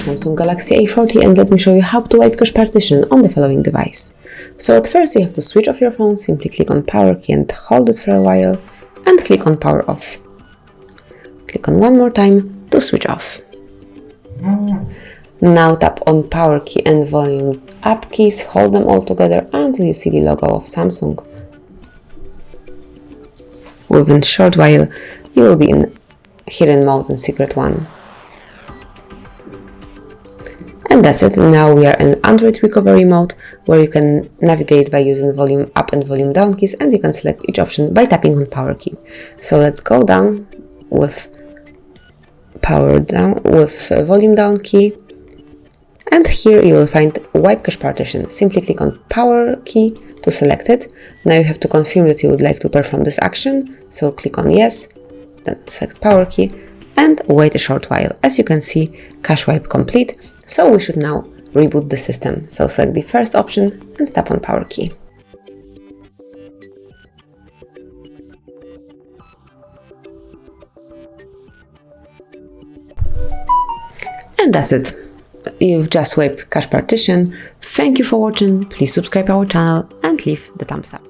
Samsung Galaxy A40, and let me show you how to wipe cache partition on the following device. So at first you have to switch off your phone, simply click on power key and hold it for a while and click on power off. Click on one more time to switch off. Now tap on power key and volume up keys, hold them all together until you see the logo of Samsung. Within a short while you will be in hidden mode and secret one. And that's it. Now we are in Android recovery mode, where you can navigate by using volume up and volume down keys, and you can select each option by tapping on power key. So let's go down with volume down key, and here you will find wipe cache partition. Simply click on power key to select it. Now you have to confirm that you would like to perform this action, so click on yes, then select power key and wait a short while. As you can see, cache wipe complete. So we should now reboot the system. So select the first option and tap on power key. And that's it. You've just wiped cache partition. Thank you for watching. Please subscribe our channel and leave the thumbs up.